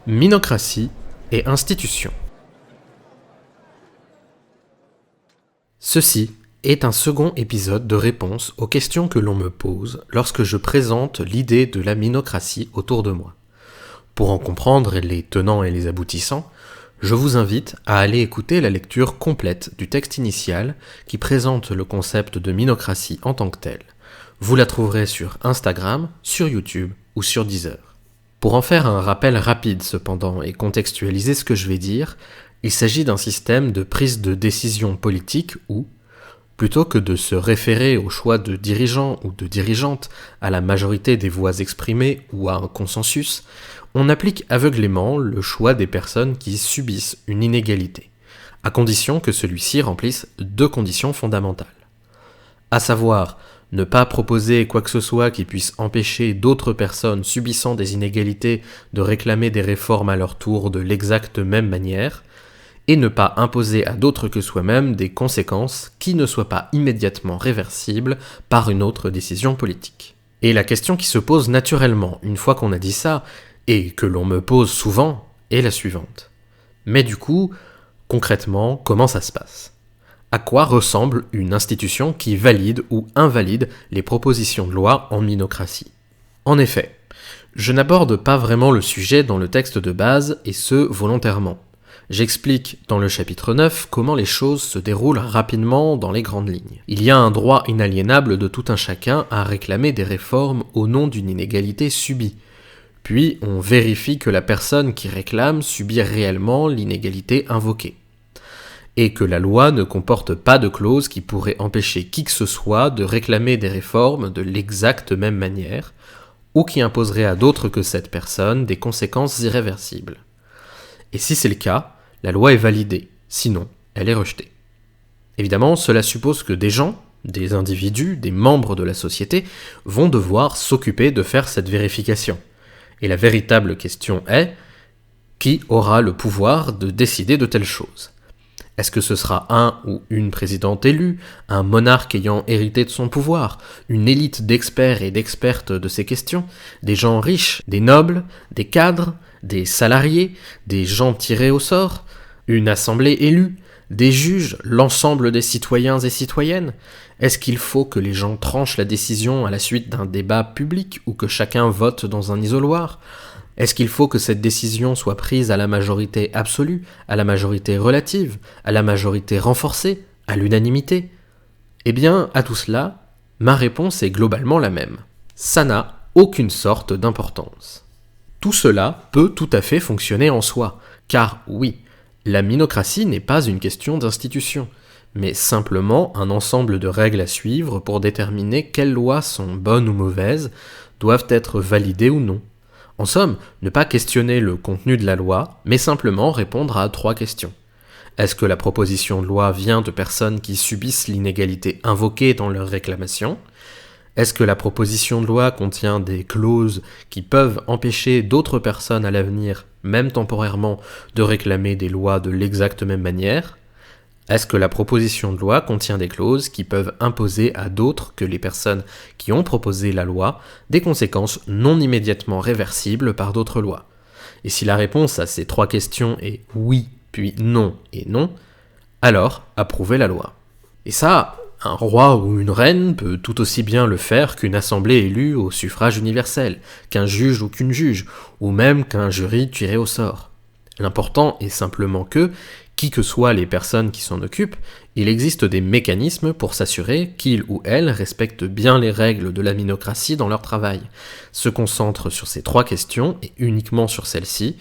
Minocratie et institutions. Ceci est un second épisode de réponse aux questions que l'on me pose lorsque je présente l'idée de la minocratie autour de moi. Pour en comprendre les tenants et les aboutissants, je vous invite à aller écouter la lecture complète du texte initial qui présente le concept de minocratie en tant que tel. Vous la trouverez sur Instagram, sur YouTube ou sur Deezer. Pour en faire un rappel rapide cependant et contextualiser ce que je vais dire, il s'agit d'un système de prise de décision politique où, plutôt que de se référer au choix de dirigeants ou de dirigeantes, à la majorité des voix exprimées ou à un consensus, on applique aveuglément le choix des personnes qui subissent une inégalité, à condition que celui-ci remplisse deux conditions fondamentales. À savoir, ne pas proposer quoi que ce soit qui puisse empêcher d'autres personnes subissant des inégalités de réclamer des réformes à leur tour de l'exacte même manière, et ne pas imposer à d'autres que soi-même des conséquences qui ne soient pas immédiatement réversibles par une autre décision politique. Et la question qui se pose naturellement, une fois qu'on a dit ça, et que l'on me pose souvent, est la suivante. Mais du coup, concrètement, comment ça se passe ? À quoi ressemble une institution qui valide ou invalide les propositions de loi en minocratie ? En effet, je n'aborde pas vraiment le sujet dans le texte de base, et ce volontairement. J'explique dans le chapitre 9 comment les choses se déroulent rapidement dans les grandes lignes. Il y a un droit inaliénable de tout un chacun à réclamer des réformes au nom d'une inégalité subie. Puis on vérifie que la personne qui réclame subit réellement l'inégalité invoquée, et que la loi ne comporte pas de clause qui pourrait empêcher qui que ce soit de réclamer des réformes de l'exacte même manière, ou qui imposerait à d'autres que cette personne des conséquences irréversibles. Et si c'est le cas, la loi est validée, sinon elle est rejetée. Évidemment, cela suppose que des gens, des individus, des membres de la société, vont devoir s'occuper de faire cette vérification. Et la véritable question est, qui aura le pouvoir de décider de telles choses ? Est-ce que ce sera un ou une présidente élue, un monarque ayant hérité de son pouvoir, une élite d'experts et d'expertes de ces questions, des gens riches, des nobles, des cadres, des salariés, des gens tirés au sort, une assemblée élue, des juges, l'ensemble des citoyens et citoyennes ? Est-ce qu'il faut que les gens tranchent la décision à la suite d'un débat public ou que chacun vote dans un isoloir ? Est-ce qu'il faut que cette décision soit prise à la majorité absolue, à la majorité relative, à la majorité renforcée, à l'unanimité ? Eh bien, à tout cela, ma réponse est globalement la même. Ça n'a aucune sorte d'importance. Tout cela peut tout à fait fonctionner en soi, car oui, la minocratie n'est pas une question d'institution, mais simplement un ensemble de règles à suivre pour déterminer quelles lois sont bonnes ou mauvaises, doivent être validées ou non. En somme, ne pas questionner le contenu de la loi, mais simplement répondre à 3 questions. Est-ce que la proposition de loi vient de personnes qui subissent l'inégalité invoquée dans leur réclamation ? Est-ce que la proposition de loi contient des clauses qui peuvent empêcher d'autres personnes à l'avenir, même temporairement, de réclamer des lois de l'exacte même manière ? Est-ce que la proposition de loi contient des clauses qui peuvent imposer à d'autres que les personnes qui ont proposé la loi des conséquences non immédiatement réversibles par d'autres lois ? Et si la réponse à ces 3 questions est oui, puis non et non, alors approuvez la loi. Et ça, un roi ou une reine peut tout aussi bien le faire qu'une assemblée élue au suffrage universel, qu'un juge ou qu'une juge, ou même qu'un jury tiré au sort. L'important est simplement que, qui que soient les personnes qui s'en occupent, il existe des mécanismes pour s'assurer qu'ils ou elles respectent bien les règles de la minocratie dans leur travail, se concentrent sur ces 3 questions et uniquement sur celles-ci,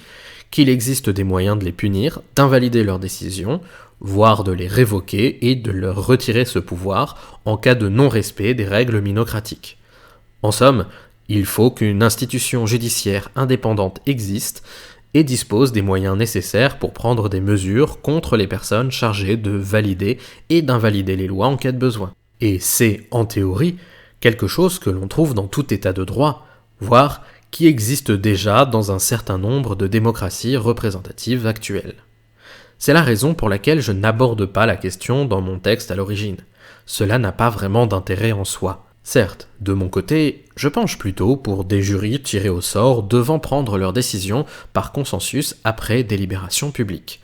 qu'il existe des moyens de les punir, d'invalider leurs décisions, voire de les révoquer et de leur retirer ce pouvoir en cas de non-respect des règles minocratiques. En somme, il faut qu'une institution judiciaire indépendante existe et dispose des moyens nécessaires pour prendre des mesures contre les personnes chargées de valider et d'invalider les lois en cas de besoin. Et c'est, en théorie, quelque chose que l'on trouve dans tout état de droit, voire qui existe déjà dans un certain nombre de démocraties représentatives actuelles. C'est la raison pour laquelle je n'aborde pas la question dans mon texte à l'origine. Cela n'a pas vraiment d'intérêt en soi. Certes, de mon côté, je penche plutôt pour des jurys tirés au sort devant prendre leurs décisions par consensus après délibération publique.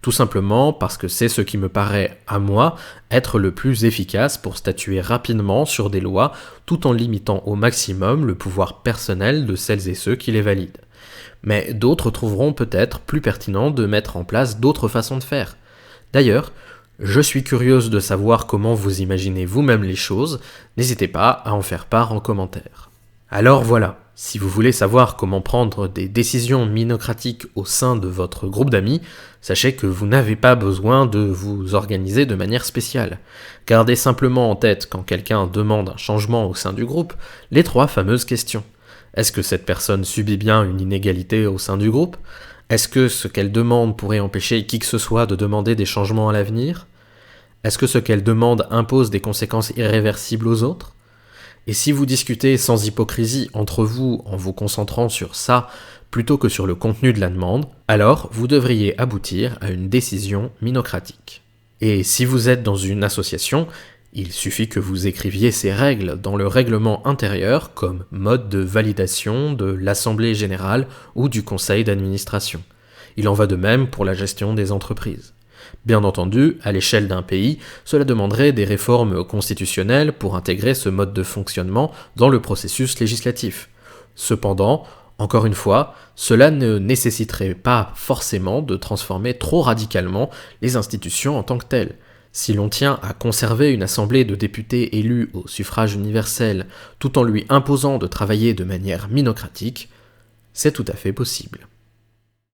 Tout simplement parce que c'est ce qui me paraît, à moi, être le plus efficace pour statuer rapidement sur des lois tout en limitant au maximum le pouvoir personnel de celles et ceux qui les valident. Mais d'autres trouveront peut-être plus pertinent de mettre en place d'autres façons de faire. D'ailleurs, je suis curieuse de savoir comment vous imaginez vous-même les choses, n'hésitez pas à en faire part en commentaire. Alors voilà, si vous voulez savoir comment prendre des décisions minocratiques au sein de votre groupe d'amis, sachez que vous n'avez pas besoin de vous organiser de manière spéciale. Gardez simplement en tête quand quelqu'un demande un changement au sein du groupe, les 3 fameuses questions. Est-ce que cette personne subit bien une inégalité au sein du groupe ? Est-ce que ce qu'elle demande pourrait empêcher qui que ce soit de demander des changements à l'avenir ? Est-ce que ce qu'elle demande impose des conséquences irréversibles aux autres ? Et si vous discutez sans hypocrisie entre vous en vous concentrant sur ça plutôt que sur le contenu de la demande, alors vous devriez aboutir à une décision minocratique. Et si vous êtes dans une association, il suffit que vous écriviez ces règles dans le règlement intérieur comme mode de validation de l'Assemblée générale ou du conseil d'administration. Il en va de même pour la gestion des entreprises. Bien entendu, à l'échelle d'un pays, cela demanderait des réformes constitutionnelles pour intégrer ce mode de fonctionnement dans le processus législatif. Cependant, encore une fois, cela ne nécessiterait pas forcément de transformer trop radicalement les institutions en tant que telles. Si l'on tient à conserver une assemblée de députés élus au suffrage universel tout en lui imposant de travailler de manière minocratique, c'est tout à fait possible.